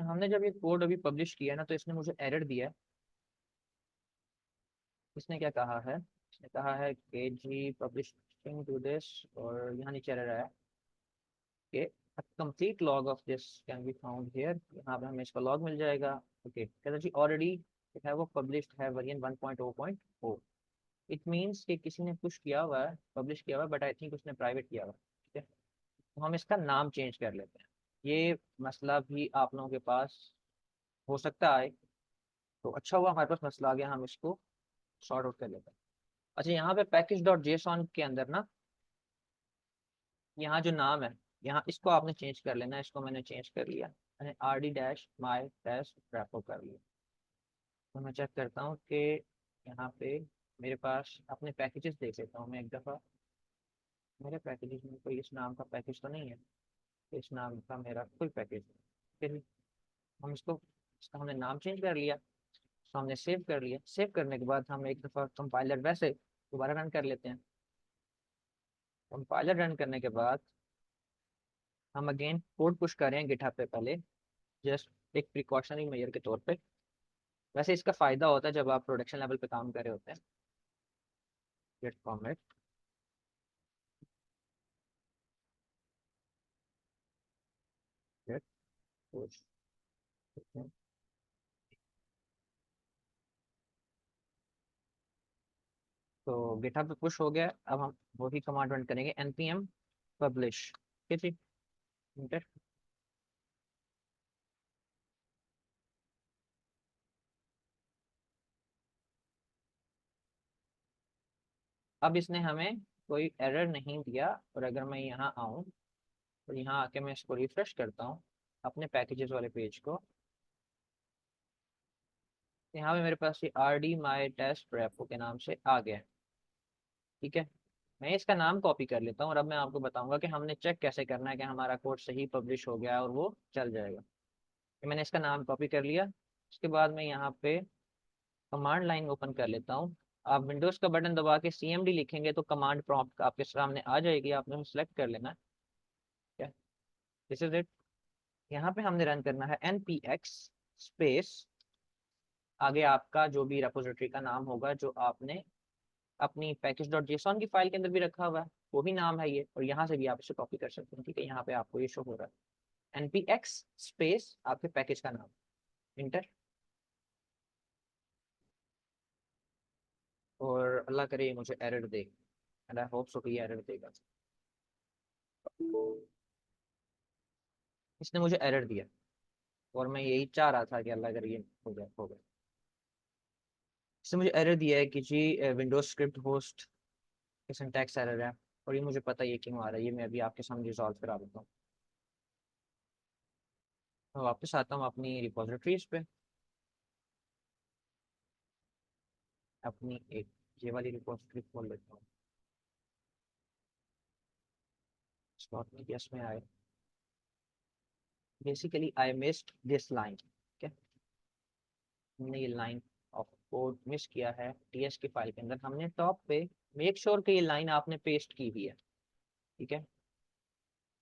हमने जब ये कोड अभी पब्लिश किया ना तो इसने मुझे एरर दिया। इसने क्या कहा है, इसने कहा है के जी पब्लिशिंग टू दिस, और यहाँ नीचे एरर आया कि a complete log of this can be found here। यहाँ पे हमें इसका लॉग मिल जाएगा। ओके, कहता जी ऑलरेडी इट हैव पब्लिश्ड है वर्जन 1.0.0। इट मींस कि किसी ने पुश किया हुआ है, पब्लिश किया हुआ है, बट आई थिंक उसने प्राइवेट किया हुआ है। ठीक है, तो हम इसका नाम चेंज कर लेते हैं। ये मसला भी आप लोगों के पास हो सकता है, तो अच्छा हुआ हमारे पास मसला आ गया, हम इसको सॉर्ट आउट कर लेते हैं। अच्छा, यहाँ पे पैकेज डॉट जेसॉन के अंदर ना, यहाँ जो नाम है, यहाँ इसको आपने चेंज कर लेना है। इसको मैंने चेंज कर लिया, मैंने आर डी डैश माई डैश रेपो कर लिया। तो मैं चेक करता हूँ कि यहाँ पे मेरे पास अपने पैकेजेस देख लेता हूँ मैं एक दफ़ा। मेरे पैकेजेस में कोई इस नाम का पैकेज तो नहीं है, इस नाम का मेरा कोई पैकेज नहीं। फिर हम इसका हमने नाम चेंज कर लिया, तो हमने सेव कर लिया। सेव करने के बाद हम एक दफ़ा कंपाइलर वैसे दोबारा रन कर लेते हैं। कंपाइलर रन करने के बाद हम अगेन कोड पुश कर रहे हैं गिटहब पे पहले, जस्ट एक प्रिकॉशनरी मेजर के तौर पे। वैसे इसका फायदा होता है जब आप प्रोडक्शन लेवल पे काम कर रहे होते हैं। Git commit, git push. तो गिटहब पे पुश हो गया। अब हम वही कमांड रन करेंगे, npm publish। ठीक है, इंटर। अब इसने हमें कोई एरर नहीं दिया, और अगर मैं यहाँ आऊँ तो यहाँ आके मैं इसको रिफ्रेश करता हूँ अपने पैकेजेस वाले पेज को, तो यहाँ पे मेरे पास ये आर डी माई टेस्ट रेपो के नाम से आ गया है। ठीक है, मैं इसका नाम कॉपी कर लेता हूँ, और अब मैं आपको बताऊंगा कि हमने चेक कैसे करना है कि हमारा कोड सही पब्लिश हो गया है और वो चल जाएगा। कि मैंने इसका नाम कॉपी कर लिया, उसके बाद मैं यहाँ पे कमांड लाइन ओपन कर लेता हूँ। आप विंडोज का बटन दबा के CMD लिखेंगे तो कमांड प्रॉम्प्ट आपके सामने आ जाएगी, आपने सेलेक्ट कर लेना है। क्या, दिस इज इट। यहाँ पे हमने रन करना है npx स्पेस, आगे आपका जो भी रेपोजिटरी का नाम होगा जो आपने अपनी पैकेज डॉट जेसॉन की फाइल के अंदर भी रखा हुआ है, वो भी नाम है ये, और यहाँ से भी आप इसे कॉपी कर सकते हैं। ठीक है, यहाँ पे आपको ये शो हो रहा है npx स्पेस आपके पैकेज का नाम, इंटर। और अल्लाह करे ये मुझे error they, and I hope so कि एरर देगा। इसने मुझे एरर दिया, और मैं यही चाह रहा था कि अल्लाह करे ये हो जाए, हो गया। इसने मुझे एरर दिया है कि जी विंडोज स्क्रिप्ट होस्ट के सिंटैक्स एरर है, और ये मुझे पता है ये क्यों आ रहा है। ये मैं अभी आपके सामने रिजॉल्व करा देता हूँ। तो वापस आता हूँ अपनी रिपोजिटरीज पे, अपनी एक ये वाली रिपोजिटरी खोल लेता हूँ। में आए, basically I missed this line. ठीक है, हमने ये लाइन ऑफ कोड मिस किया है टीएस की फाइल के अंदर। हमने टॉप पे मेक श्योर कि ये लाइन आपने पेस्ट की हुई है। ठीक है,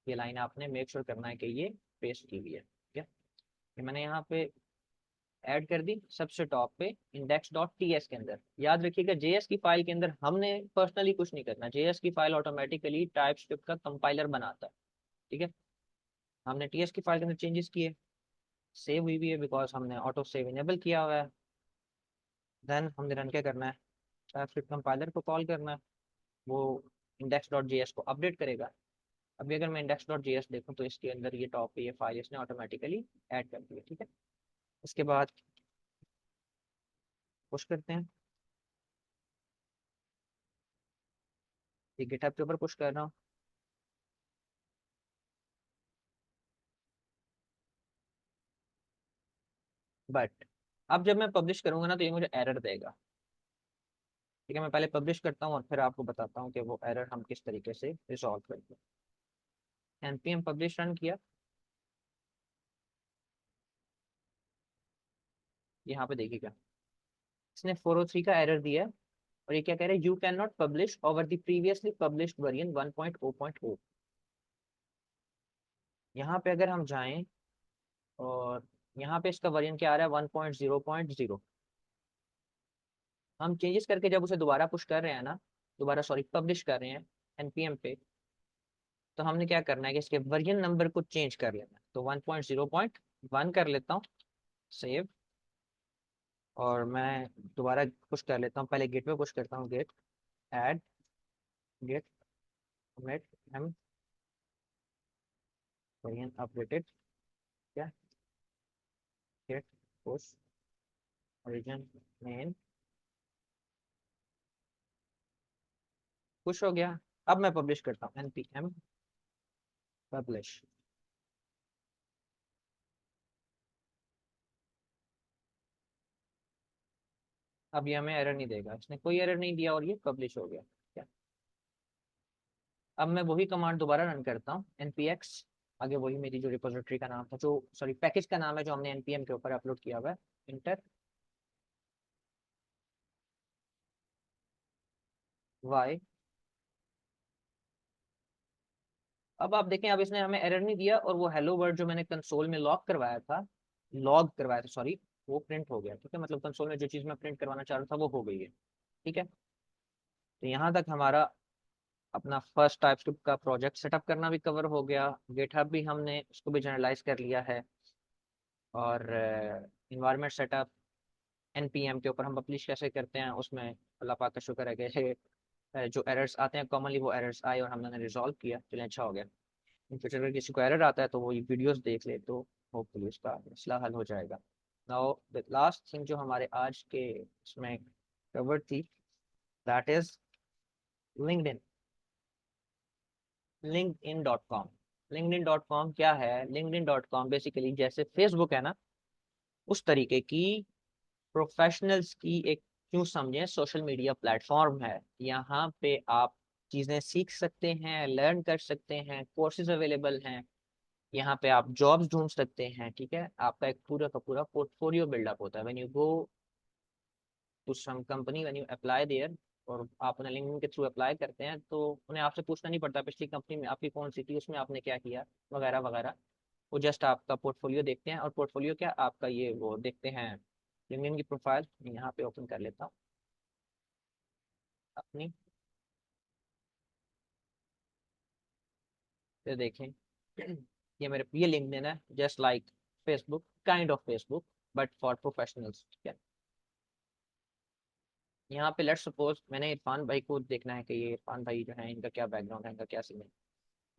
ये लाइन आपने मेक श्योर करना है कि ये पेस्ट की हुई है। ठीक है, ये मैंने यहाँ पे ऐड कर दी सबसे टॉप पे index.ts के अंदर। याद रखिएगा जेएस की फाइल के अंदर हमने पर्सनली कुछ नहीं करना, जेएस की फाइल ऑटोमेटिकली टाइपस्क्रिप्ट का कंपाइलर बनाता है। ठीक है, हमने टीएस की फाइल के अंदर चेंजेस किए, सेव हुई भी है बिकॉज हमने ऑटो सेव इनेबल किया हुआ है। देन हमने रन क्या करना है, टाइपस्क्रिप्ट कंपाइलर को कॉल करना है, वो index.js को अपडेट करेगा। अभी अगर मैं index.js देखूँ तो इसके अंदर ये टॉप पे ये फाइल इसने ऑटोमेटिकली ऐड कर दी है। ठीक है, इसके बाद पुश करते हैं, ये गिटहब के ऊपर पुश कर रहा हूँ। बट अब जब मैं पब्लिश करूंगा ना तो ये मुझे एरर देगा। ठीक है, मैं पहले पब्लिश करता हूँ और फिर आपको बताता हूँ कि वो एरर हम किस तरीके से रिजॉल्व करते हैं। npm पब्लिश रन किया, यहाँ पे देखिएगा इसने 403 का एरर दिया है, और ये क्या कह रहे हैं, you can not publish over the previously published version 1.0.0। यहाँ पे अगर हम जाएं और यहाँ पे इसका वर्जन क्या आ रहा है, 1.0.0। हम चेंजेस करके जब उसे दोबारा पुश कर रहे हैं ना, दोबारा सॉरी पब्लिश कर रहे हैं npm पे, तो हमने क्या करना है कि इसके वर्जन नंबर को चेंज कर लेना है। तो 1.0.1 कर लेता हूँ, सेव, और मैं दोबारा पुश कर लेता हूँ। पहले गेट पे पुश करता हूँ, git add git commit m version updated, क्या git push version main, push हो गया। अब मैं पब्लिश करता हूँ npm पब्लिश। अब ये हमें एरर नहीं देगा, इसने कोई एरर नहीं दिया और ये पब्लिश हो गया। क्या, अब मैं वही कमांड दोबारा रन करता हूँ, npx, आगे वही मेरी जो रिपोजिटरी का नाम था, जो सॉरी पैकेज का नाम है जो हमने npm के ऊपर अपलोड किया हुआ है, इंटर y। अब आप देखें, अब इसने हमें एरर नहीं दिया और वो हेलो वर्ड जो मैंने कंसोल में लॉग करवाया था सॉरी, वो प्रिंट हो गया। ठीक है, मतलब कंसोल में जो चीज मैं प्रिंट करवाना चाह रहा था वो हो गई है। ठीक है, तो यहाँ तक हमारा अपना फर्स्ट टाइपस्क्रिप्ट का प्रोजेक्ट सेटअप करना भी कवर हो गया। गिटहब भी हमने उसको भी जनरलाइज कर लिया है, और इन्वायरमेंट सेटअप npm के ऊपर हम पब्लिश कैसे करते हैं, उसमें अल्लाह पाक का शुक्र है कि जो एरर्स आते हैं कॉमनली वो एरर्स आए और हमने रिजॉल्व किया। चलिए, अच्छा हो गया। इन फ्यूचर अगर किसी को एरर आता है तो वो ये वीडियोस देख ले, तो होपफुली उसका मसला हल हो जाएगा। नाउ द लास्ट थिंग जो हमारे आज के इसमें कवर थी, that is LinkedIn. linkedin.com। linkedin.com क्या है? linkedin.com बेसिकली जैसे फेसबुक है ना, उस तरीके की प्रोफेशनल्स की एक, क्यों समझे, सोशल मीडिया प्लेटफॉर्म है। यहाँ पे आप चीजें सीख सकते हैं, लर्न कर सकते हैं, कोर्सेज अवेलेबल हैं। यहाँ पे आप जॉब्स ढूंढ सकते हैं। ठीक है, आपका एक पूरा का पूरा पोर्टफोलियो बिल्डअप होता है when you go to some company, when you apply there, और आप उन्हें लिंक्डइन के थ्रू अप्लाई करते हैं तो उन्हें आपसे पूछना नहीं पड़ता पिछली कंपनी में आपकी कौन सी थी, उसमें आपने क्या किया, वगैरह वगैरह। वो जस्ट आपका पोर्टफोलियो देखते हैं, और पोर्टफोलियो क्या, आपका ये वो देखते हैं। लिंक्डइन की प्रोफाइल यहाँ पे ओपन कर लेता हूँ अपनी, तो देखें ये मेरे, ये लिंक्डइन है, just like Facebook, kind of Facebook but for professionals. ठीक है, यहाँ पे लेट्स सपोज मैंने इरफान भाई को देखना है कि ये इरफान भाई जो है इनका क्या बैकग्राउंड है, इनका क्या सीन है।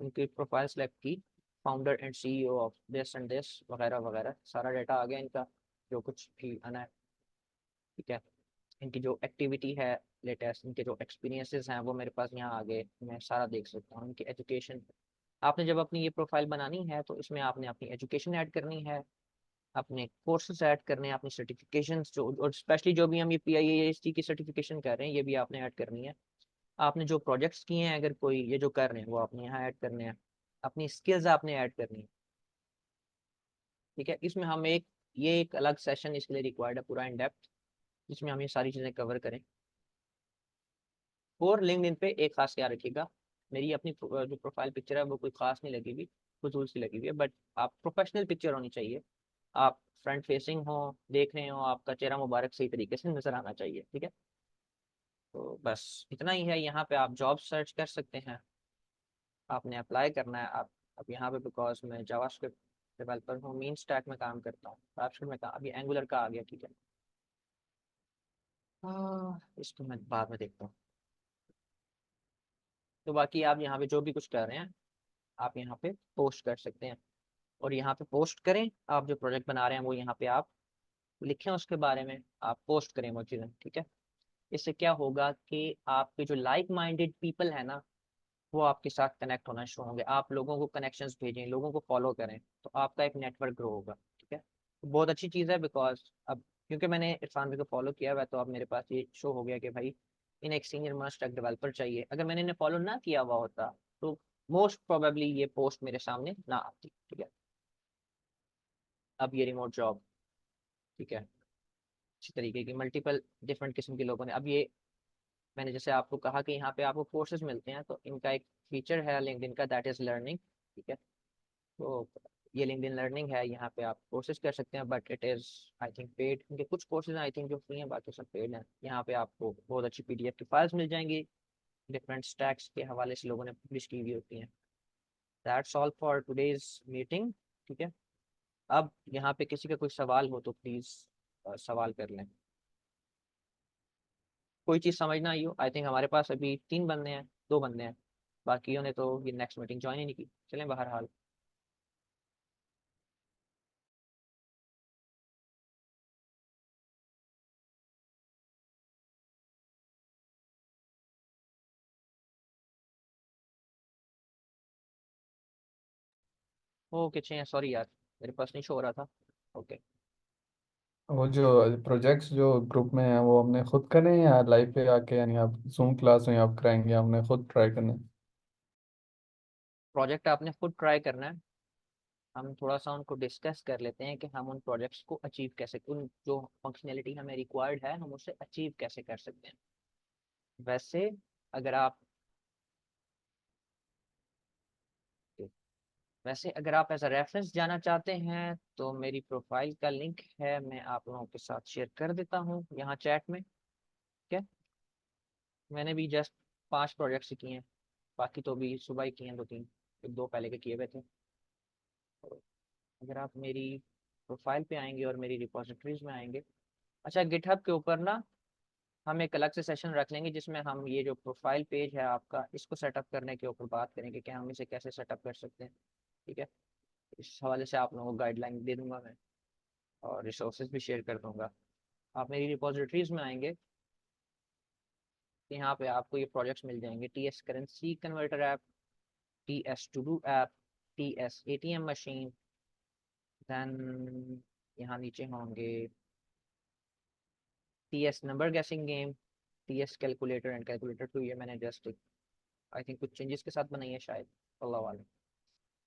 उनकी प्रोफाइल सेलेक्ट की, founder and CEO of this and this, वगैरह वगैरह, सारा डाटा आ गया इनका, जो कुछ भी आना है। ठीक है, इनकी जो एक्टिविटी है लेटेस्ट, इनके जो एक्सपीरियंसेस हैं वो मेरे पास यहाँ आ गए, मैं सारा देख सकता हूँ। इनकी एजुकेशन, आपने जब अपनी ये प्रोफाइल बनानी है तो इसमें आपने अपनी एजुकेशन ऐड करनी है, अपने कोर्सेज ऐड करने हैं, अपनी सर्टिफिकेशंस जो, और स्पेशली जो भी हम ये PIAST की सर्टिफिकेशन कर रहे हैं ये भी आपने ऐड करनी है। आपने जो प्रोजेक्ट्स किए हैं, अगर कोई ये जो कर रहे हैं वो आपने यहाँ ऐड करने हैं। अपनी स्किल्स आपने ऐड करनी है। ठीक है, इसमें हम एक, ये एक अलग सेशन इसके लिए रिक्वायर्ड है पूरा इन डेप्थ, जिसमें हम ये सारी चीज़ें कवर करें। और लिंक्डइन पे एक खास क्या रखिएगा, मेरी अपनी जो प्रोफाइल पिक्चर है वो कोई खास नहीं लगी हुई, फजूल सी लगी हुई है, बट आप प्रोफेशनल पिक्चर होनी चाहिए। आप फ्रंट फेसिंग हो, देख रहे हो, आपका चेहरा मुबारक सही तरीके से नजर आना चाहिए। ठीक है, तो बस इतना ही है। यहाँ पे आप जॉब सर्च कर सकते हैं, आपने अप्लाई करना है। आप अब यहाँ पे, बिकॉज मैं जावास्क्रिप्ट डेवलपर हूँ, मीन स्टैक में काम करता हूँ, जावास्क्रिप्ट में काम, अभी एंगुलर का आ गया। ठीक है, इसको मैं बाद में देखता हूँ। तो बाकी आप यहाँ पे जो भी कुछ कर रहे हैं आप यहाँ पे पोस्ट कर सकते हैं, और यहाँ पे पोस्ट करें। आप जो प्रोजेक्ट बना रहे हैं वो यहाँ पे आप लिखें, उसके बारे में आप पोस्ट करें वो चीज़ें। ठीक है, इससे क्या होगा कि आपके जो लाइक माइंडेड पीपल है ना, वो आपके साथ कनेक्ट होना शुरू होंगे। आप लोगों को कनेक्शंस भेजें, लोगों को फॉलो करें, तो आपका एक नेटवर्क ग्रो होगा। ठीक है, तो बहुत अच्छी चीज़ है, बिकॉज अब क्योंकि मैंने इरफान भाई को फॉलो किया हुआ है तो अब मेरे पास ये शो हो गया कि भाई इन्हें एक सीनियर मोस्ट स्टैक डेवलपर चाहिए। अगर मैंने इन्हें फॉलो ना किया हुआ होता तो मोस्ट प्रोबेबली ये पोस्ट मेरे सामने ना आती। ठीक है, अब ये रिमोट जॉब, ठीक है, इसी तरीके की मल्टीपल डिफरेंट किस्म के लोगों ने, अब ये मैंने जैसे आपको कहा कि यहाँ पे आपको कोर्सेज मिलते हैं, तो इनका एक फीचर है लिंक्डइन का, दैट इज लर्निंग। ठीक है, तो ये लिंक्डइन लर्निंग है, यहाँ पे आप कोर्सेज कर सकते हैं, but it is I think paid, क्योंकि कुछ कोर्सेज आई थिंक जो फ्री हैं, बाकी सब पेड हैं। यहाँ पे आपको बहुत अच्छी पीडीएफ की फाइल्स मिल जाएंगी, डिफरेंट स्टैक्स के हवाले से लोगों ने पब्लिश की हुई होती हैं। That's all for today's meeting, ठीक है। अब यहाँ पे किसी का कोई सवाल हो तो प्लीज़ सवाल कर लें। कोई चीज़ समझ ना आई हो, आई थिंक हमारे पास अभी 3 बंदे हैं, 2 बंदे हैं, बाकियों ने तो ये नेक्स्ट मीटिंग ज्वाइन ही नहीं की। चलें बहरहाल। ओके चाहिए, सॉरी यार, मेरे पास नहीं शो हो रहा था। ओके। वो जो प्रोजेक्ट्स जो ग्रुप में है वो हमने खुद करने हैं या लाइव पे आके, यानी आप जूम क्लास में आप कराएंगे, हमने खुद ट्राई करना है? प्रोजेक्ट आपने खुद ट्राई करना है। हम थोड़ा सा उनको डिस्कस कर लेते हैं कि हम उन प्रोजेक्ट्स को अचीव कैसे, उन जो फंक्शनैलिटी हमें रिक्वायर्ड है हम उसे अचीव कैसे कर सकते हैं। वैसे अगर आप वैसे अगर आप एज अ रेफरेंस जाना चाहते हैं तो मेरी प्रोफाइल का लिंक है, मैं आप लोगों के साथ शेयर कर देता हूँ यहाँ चैट में। ठीक है, मैंने भी जस्ट 5 प्रोजेक्ट्स किए हैं, बाकी तो भी सुबह ही किए हैं, 2-3, एक दो पहले के किए हुए थे। तो अगर आप मेरी प्रोफाइल पे आएंगे और मेरी रिपोजिटरीज में आएंगे, अच्छा गिटहब के ऊपर ना हम एक अलग से सेशन रख लेंगे जिसमें हम ये जो प्रोफाइल पेज है आपका, इसको सेटअप करने के ऊपर बात करेंगे कि हम इसे कैसे सेटअप कर सकते हैं। ठीक है, इस हवाले से आप लोगों को गाइडलाइन दे दूंगा मैं, और रिसोर्सेज भी शेयर कर दूंगा। आप मेरी रिपोजिटरीज में आएंगे तो यहाँ पे आपको ये प्रोजेक्ट्स मिल जाएंगे, T S currency converter app, T S to do app, T S A T M machine, then यहाँ नीचे होंगे T S number guessing game, T S calculator and calculator two. ये मैंने जस्ट आई थिंक कुछ changes के साथ बनाई है शायद, अल्लाह वाले।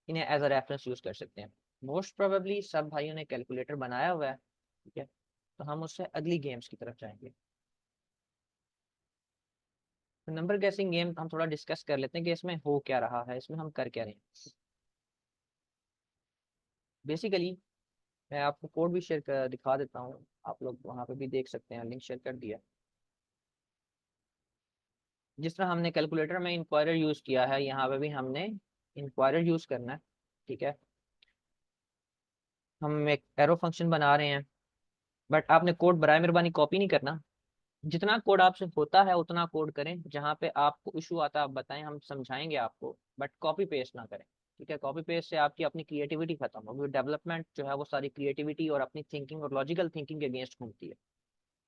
इन्हें एज अ रेफरेंस यूज कर सकते हैं। मोस्ट प्रोबेबली सब भाइयों ने कैलकुलेटर बनाया हुआ है, ठीक है, तो हम उससे अगली गेम्स की तरफ जाएंगे। तो नंबर गेसिंग गेम हम थोड़ा डिस्कस कर लेते हैं कि इसमें हो क्या रहा है, इसमें हम कर क्या रहे हैं। बेसिकली मैं आपको कोड भी शेयर कर दिखा देता हूँ, आप लोग वहाँ पे भी देख सकते हैं, लिंक शेयर कर दिया। जिस तरह हमने कैलकुलेटर में इंक्वायरर यूज़ किया है, यहाँ पे भी हमने इंक्वायरर यूज़ करना है। ठीक है, हम एक एरो फंक्शन बना रहे हैं, बट आपने कोड बराए मेहरबानी कॉपी नहीं करना। जितना कोड आपसे होता है उतना कोड करें, जहाँ पे आपको इशू आता है आप बताएं, हम समझाएंगे आपको, बट कॉपी पेस्ट ना करें। ठीक है, कॉपी पेस्ट से आपकी अपनी क्रिएटिविटी खत्म होगी। डेवलपमेंट जो है वो सारी क्रिएटिविटी और अपनी थिंकिंग और लॉजिकल थिंकिंग के अगेंस्ट घूमती है।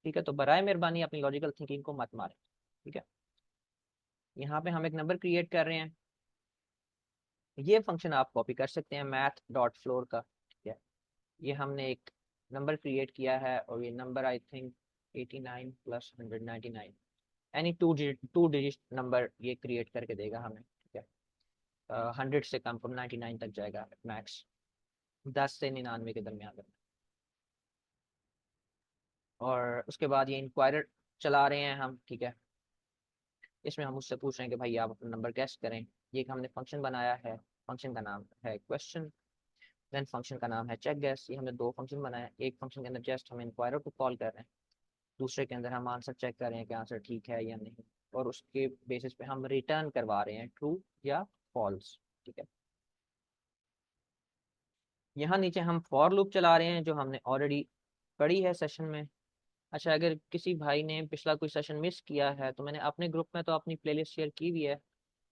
ठीक है, तो बराए मेहरबानी अपनी लॉजिकल थिंकिंग को मत मारें। ठीक है, यहाँ पे हम एक नंबर क्रिएट कर रहे हैं, ये फंक्शन आप कॉपी कर सकते हैं मैथ डॉट फ्लोर का। ठीक है, ये हमने एक नंबर क्रिएट किया है और ये नंबर आई थिंक 89 प्लस 199, यानी टू डिजिट नंबर ये क्रिएट करके देगा हमें। ठीक है, 100 से कम from 99 तक जाएगा मैक्स, 10 से 99 के दरमियान में। और उसके बाद ये इंक्वायरर चला रहे हैं हम। ठीक है, इसमें हम उससे पूछ रहे हैं कि भाई आप अपना नंबर गैस करें। ये एक हमने फंक्शन बनाया है, फंक्शन का नाम है क्वेश्चन, देन फंक्शन का नाम है चेक गैस। ये हमने 2 फंक्शन बनाए हैं, एक फंक्शन के अंदर जस्ट हम इंक्वायरर को कॉल कर रहे हैं, दूसरे के अंदर हम आंसर चेक कर रहे हैं कि आंसर ठीक है या नहीं, और उसके बेसिस पे हम रिटर्न करवा रहे हैं ट्रू या फॉल्स। ठीक है, यहाँ नीचे हम फॉर लूप चला रहे हैं जो हमने ऑलरेडी पढ़ी है सेशन में। अच्छा, अगर किसी भाई ने पिछला कोई सेशन मिस किया है तो मैंने अपने ग्रुप में तो अपनी प्लेलिस्ट शेयर की हुई है,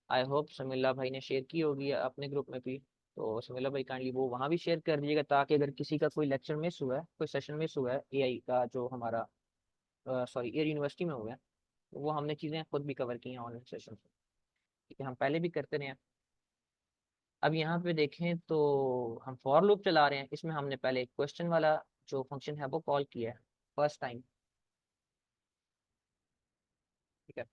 आई होप समीला भाई ने शेयर की होगी अपने ग्रुप में भी। तो समीला भाई काइंडली वो वहाँ भी शेयर कर दीजिएगा, ताकि अगर किसी का कोई लेक्चर मिस हुआ है, कोई सेशन मिस हुआ है एआई का जो हमारा सॉरी एयर यूनिवर्सिटी में हुआ है, तो वो हमने चीज़ें खुद भी कवर की हैं ऑनलाइन सेशन से। ठीक है, हम पहले भी करते रहे हैं। अब यहाँ पे देखें तो हम फॉर लूप चला रहे हैं, इसमें हमने पहले क्वेश्चन वाला जो फंक्शन है वो कॉल किया है फर्स्ट टाइम। ठीक है,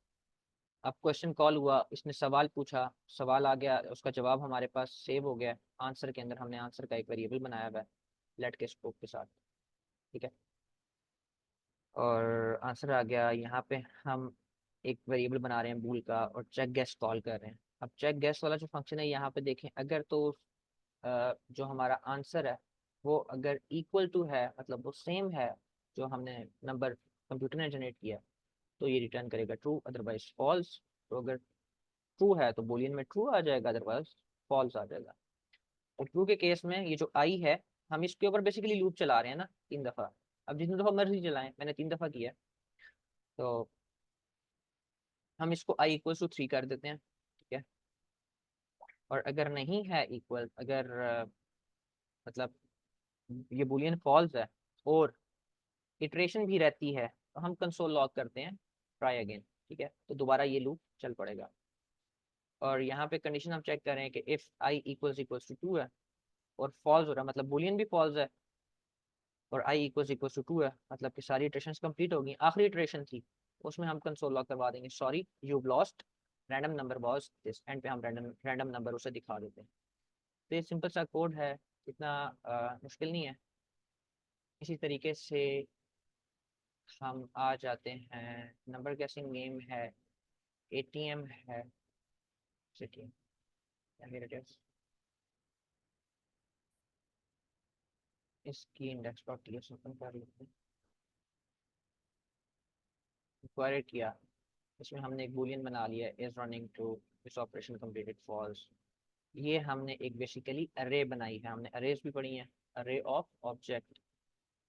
अब क्वेश्चन कॉल हुआ, इसने सवाल पूछा, सवाल आ गया, उसका जवाब हमारे पास सेव हो गया आंसर के अंदर। हमने आंसर का एक वेरिएबल बनाया हुआ है लेट के स्कोप के साथ। ठीक है, और आंसर आ गया। यहाँ पे हम एक वेरिएबल बना रहे हैं बूल का और चेक गेस कॉल कर रहे हैं। अब चेक गेस वाला जो फंक्शन है यहाँ पे देखें, अगर तो जो हमारा आंसर है वो अगर इक्वल टू है, मतलब वो सेम है जो हमने नंबर कंप्यूटर ने जनरेट किया, तो ये रिटर्न करेगा ट्रू, अदरवाइज फॉल्स। तो अगर ट्रू है तो बूलियन में ट्रू आ जाएगा, अदरवाइज फॉल्स आ जाएगा। और ट्रू के केस में ये जो आई है, हम इसके ऊपर बेसिकली लूप चला रहे हैं ना 3 दफा। अब जितनी दफा मर्जी चलाएं, मैंने 3 दफा किया, तो हम इसको आई इक्वल टू 3 कर देते हैं, ठीक है। और अगर नहीं है इक्वल, अगर मतलब ये बूलियन फॉल्स है और इटरेशन भी रहती है, तो हम कंसोल लॉग करते हैं ट्राई अगेन, ठीक है। तो दोबारा ये लूप चल पड़ेगा। और यहाँ पे कंडीशन हम चेक करें कि इफ आई इक्वल्स टू 2 है और फॉल्स हो रहा है, मतलब बूलियन भी फॉल्स है, और आई इक्वल्स टू 2 है, मतलब कि सारी इटरेशन कंप्लीट होगी। आखिरी इटरेशन थी, उसमें हम कंसोल लॉग करवा देंगे sorry you lost random number was this, and पे हम रैंडम नंबर उसे दिखा देते हैं। तो ये सिंपल सा कोड है, इतना मुश्किल नहीं है। इसी तरीके से हम आ जाते हैं, नंबर गेसिंग गेम है, एटीएम है, सिटी, इसकी इंडेक्स डॉट टीएक्स ओपन कर लेते हैं। क्वेरी किया, इसमें हमने एक बूलियन बना लिया, is running to this operation completed false. ये हमने एक बेसिकली अरे बनाई है, हमने अरेज भी पढ़ी है, अरे ऑफ ऑब्जेक्ट।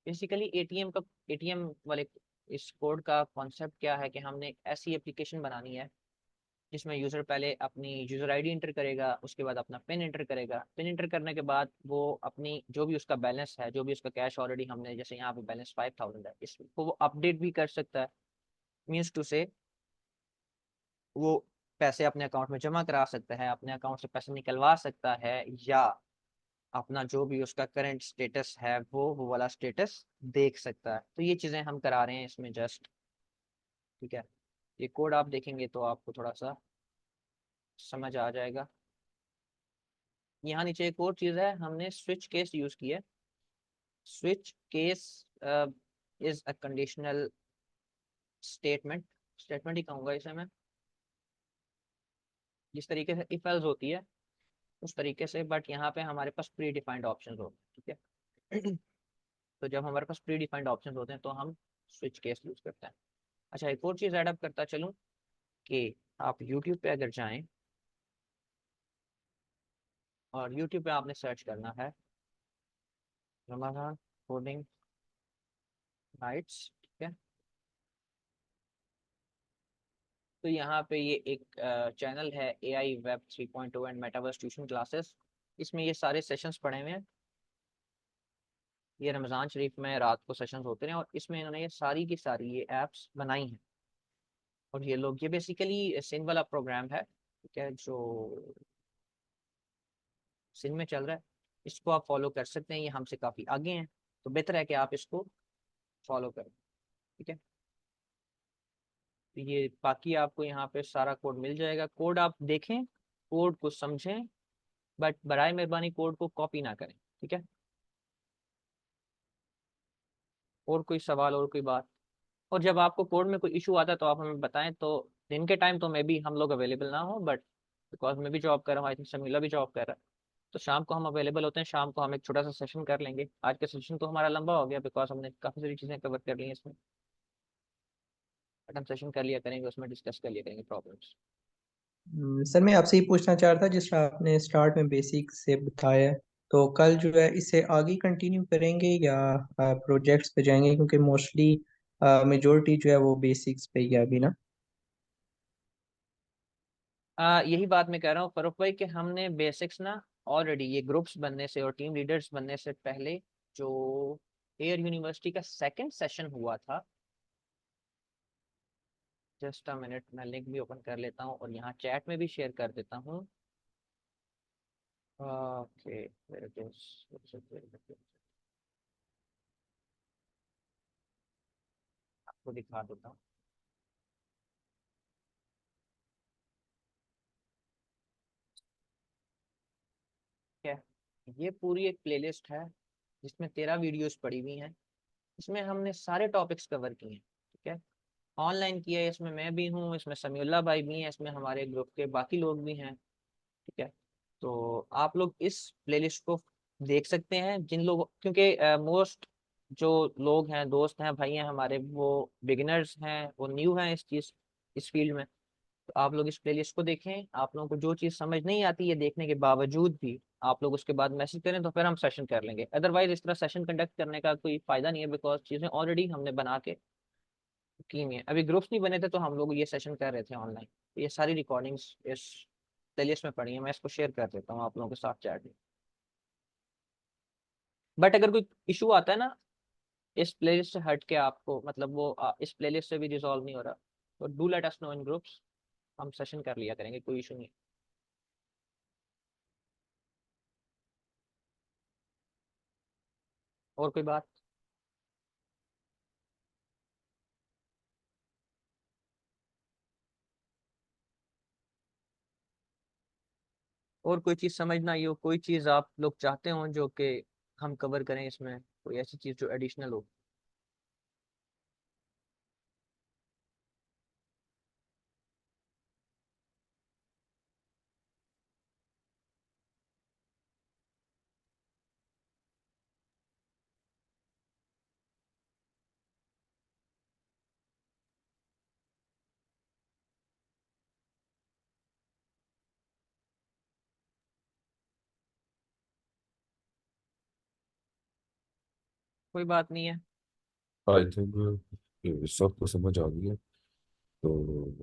बेसिकली एटीएम वाले इस कोड का कॉन्सेप्ट क्या है कि हमने ऐसी एप्लीकेशन बनानी है जिसमें यूज़र पहले अपनी यूज़र आईडी इंटर करेगा, उसके बाद अपना पिन इंटर करेगा। पिन इंटर करने के बाद वो अपनी जो भी उसका बैलेंस है, जो भी उसका कैश ऑलरेडी हमने, जैसे यहाँ पे बैलेंस 5000 है, इसको वो अपडेट भी कर सकता है। मीन्स टू से वो पैसे अपने अकाउंट में जमा करा सकता है, अपने अकाउंट से पैसे निकलवा सकता है, या अपना जो भी उसका करंट स्टेटस है वो वाला स्टेटस देख सकता है। तो ये चीज़ें हम करा रहे हैं इसमें जस्ट, ठीक है। ये कोड आप देखेंगे तो आपको थोड़ा सा समझ आ जाएगा। यहाँ नीचे एक और चीज़ है, हमने स्विच केस यूज़ किया। Switch case is a conditional statement, statement ही कहूँगा इसे मैं। जिस तरीके से इफ एल्स होती है उस तरीके से, बट यहाँ पे हमारे पास प्री डिफाइंड ऑप्शन होते हैं, ठीक है। तो जब हमारे पास प्री डिफाइंड ऑप्शन होते हैं तो हम स्विच केस यूज़ करते हैं। अच्छा, एक और चीज़ ऐड अप करता चलूँ कि आप यूट्यूब पे अगर जाएं और यूट्यूब पे आपने सर्च करना है रमाजान कोडिंग नाइट्स, ठीक है। तो यहाँ पे ये एक चैनल है AI web 3.0 and metaverse tuition classes. इसमें ये सारे सेशंस पढ़े हुए हैं। ये रमज़ान शरीफ में रात को सेशंस होते हैं, और इसमें इन्होंने ये सारी की सारी ये ऐप्स बनाई हैं। और ये लोग, ये बेसिकली सिंध वाला प्रोग्राम है, ठीक है, जो सिंध में चल रहा है। इसको आप फॉलो कर सकते हैं, ये हमसे काफ़ी आगे हैं, तो बेहतर है कि आप इसको फॉलो करें, ठीक है। तो ये बाकी आपको यहाँ पे सारा कोड मिल जाएगा, कोड आप देखें, कोड को समझें, बट बराए मेहरबानी कोड को कॉपी ना करें, ठीक है। और कोई सवाल और कोई बात? और जब आपको कोड में कोई इशू आता है तो आप हमें बताएं। तो दिन के टाइम तो मे बी हम लोग अवेलेबल ना हो, बट बिकॉज मैं भी जॉब कर रहा हूँ, आई थिंक शमीला भी जॉब कर रहा है, तो शाम को हम अवेलेबल होते हैं। शाम को हम एक छोटा सा सेशन कर लेंगे। आज का सेशन तो हमारा लंबा हो गया बिकॉज हमने काफ़ी सारी चीज़ें कवर कर ली हैं इसमें, बट हम सेशन कर लिया करेंगे, उसमें डिस्कस कर लिया करेंगे प्रॉब्लम्स। सर मैं आपसे ये पूछना चाह रहा था, जिस तरह आपने स्टार्ट में बेसिक से बताया है, तो कल जो है इससे आगे कंटिन्यू करेंगे या प्रोजेक्ट्स पे जाएंगे, क्योंकि मोस्टली मेजोरिटी जो है वो बेसिक्स पे ही है अभी ना। यही बात मैं कह रहा हूँ फरूख भाई कि हमने बेसिक्स ना ऑलरेडी ये ग्रुप्स बनने से और टीम लीडर्स बनने से पहले, जो एयर यूनिवर्सिटी का सेकंड सेशन हुआ था, जस्ट अ मिनट, मैं लिंक भी ओपन कर लेता हूँ और यहाँ चैट में भी शेयर कर देता हूँ। ओके, आपको दिखा देता हूँ, ठीक है। ये पूरी एक प्लेलिस्ट है जिसमें 13 वीडियोस पड़ी हुई हैं। इसमें हमने सारे टॉपिक्स कवर किए हैं, ठीक है। ऑनलाइन किया है, इसमें मैं भी हूँ, इसमें समीउल्लाह भाई भी हैं, इसमें हमारे ग्रुप के बाकी लोग भी हैं, ठीक है। तो आप लोग इस प्लेलिस्ट को देख सकते हैं जिन लोग, क्योंकि मोस्ट जो लोग हैं, दोस्त हैं, भाई हैं हमारे, वो बिगिनर्स हैं, वो न्यू हैं इस फील्ड में। तो आप लोग इस प्लेलिस्ट को देखें। आप लोगों को जो चीज़ समझ नहीं आती है देखने के बावजूद भी आप लोग उसके बाद मैसेज करें तो फिर हम सेशन कर लेंगे। अदरवाइज इस तरह सेशन कंडक्ट करने का कोई फायदा नहीं है, बिकॉज चीज़ें ऑलरेडी हमने बना के की हुई हैं। अभी ग्रुप्स नहीं बने थे तो हम लोग ये सेशन कर रहे थे ऑनलाइन। ये सारी रिकॉर्डिंग्स इस प्लेलिस्ट में पड़ी हैं, मैं इसको शेयर कर देता हूँ आप लोगों के साथ चैट में। बट अगर कोई इशू आता है ना इस प्लेलिस्ट से हट के, आपको मतलब वो इस प्लेलिस्ट से भी रिजॉल्व नहीं हो रहा, तो do let us know in groups, हम सेशन कर लिया करेंगे, कोई इशू नहीं। और कोई बात? और कोई चीज़ समझ ना आई हो, कोई चीज़ आप लोग चाहते हो जो कि हम कवर करें इसमें, कोई ऐसी चीज़ जो एडिशनल हो? कोई बात नहीं है। आई थिंक सबको समझ आ गई है। तो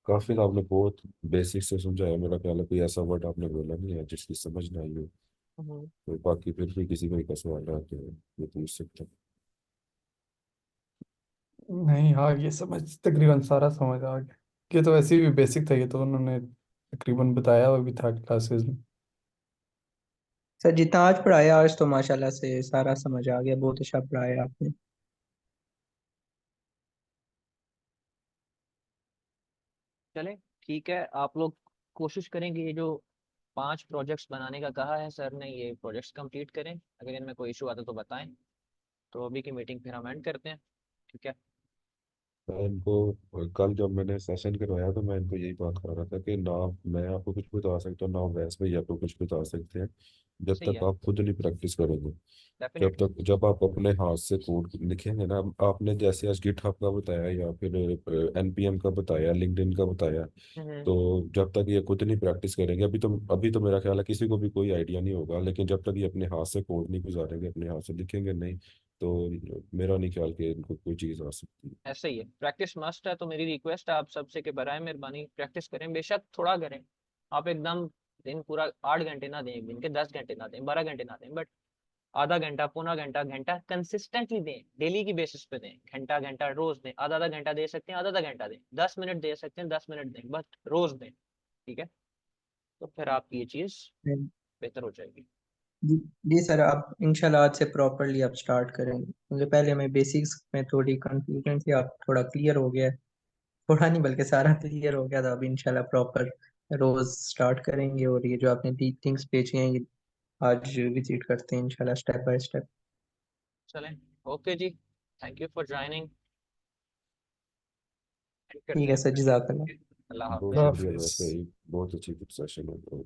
काफी आपने बहुत बेसिक से समझाया। मेरा ख्याल है कोई ऐसा वर्ड आपने बोला नहीं है जिसकी समझ ना आई हो। हम्म, तो बाकी फिर भी किसी को का सवाल रहा तो ये पूछ सकते हैं। नहीं, हाँ, ये समझ तकरीबन सारा समझ आ गया। ये तो वैसे भी बेसिक था, ये तो उन्होंने तकरीबन बताया हुआ भी था क्लासेस में। सर जितना आज पढ़ाया, आज तो माशाल्लाह से सारा समझ आ गया, बहुत अच्छा पढ़ाया आपने। चले ठीक है। आप लोग कोशिश करेंगे ये जो 5 प्रोजेक्ट्स बनाने का कहा है सर ने, ये प्रोजेक्ट्स कंप्लीट करें। अगर इनमें कोई इशू आता तो बताएं। तो अभी की मीटिंग फिर हम एंड करते हैं, ठीक है? मैं इनको कल जब मैंने सेशन करवाया तो मैं इनको यही बात कर रहा था कि ना मैं आपको कुछ बता सकता हूँ ना वैस भाई आपको कुछ बता सकते हैं, जब सही तक है, आप खुद नहीं प्रैक्टिस करोगे। डेफिनेटली। जब आप अपने हाथ से कोड लिखेंगे ना, आपने जैसे आज गिटहब का बताया या फिर एनपीएम का बताया, लिंक्डइन का बताया, हम्म, तो जब तक ये खुद नहीं प्रैक्टिस करेंगे, अभी तो मेरा ख्याल है किसी को भी कोई आइडिया नहीं होगा। लेकिन जब तक ये अपने हाथ से कोड नहीं गुजारेंगे, अपने हाथ से लिखेंगे नहीं, तो मेरा नहीं ख्याल कि इनको कोई चीज़ आ सकती है। ऐसा ही है, प्रैक्टिस मस्ट है। तो मेरी रिक्वेस्ट है आप सबसे कि बराए मेहरबानी प्रैक्टिस करें, बेशक थोड़ा करें। आप एकदम दिन पूरा 8 घंटे ना दें, एक दिन के 10 घंटे ना दें, 12 घंटे ना दें, बट आधा घंटा, पौना घंटा, घंटा कंसिस्टेंटली दें, डेली की बेसिस पे दें। घंटा घंटा रोज दें, आधा आधा घंटा दे सकते हैं, आधा आधा घंटा दें, 10 मिनट दे सकते हैं, 10 मिनट दें, बस रोज दें, ठीक है? तो फिर आपकी ये चीज बेहतर हो जाएगी। जी जी सर, आप इंशाल्लाह आज से प्रॉपरली आप स्टार्ट करेंगे, क्योंकि पहले हमें बेसिक्स में थोड़ी कंफ्यूजन थी, आप थोड़ा क्लियर हो गया है। थोड़ा नहीं बल्कि सारा क्लियर हो गया था। अब इंशाल्लाह प्रॉपर रोज स्टार्ट करेंगे, और ये जो आपने दी थिंग्स भेजी हैं ये आज विजिट करते हैं इंशाल्लाह स्टेप बाय स्टेप। चलें, ओके जी, थैंक यू फॉर ज्वाइनिंग। करते ठीक हैं है सर, फिर। जज़ाकल्लाह। अल्लाह बहुत हाफिज। शुक्रिया, हाफिज। वैसे ही बहुत अच्छी सेशन है।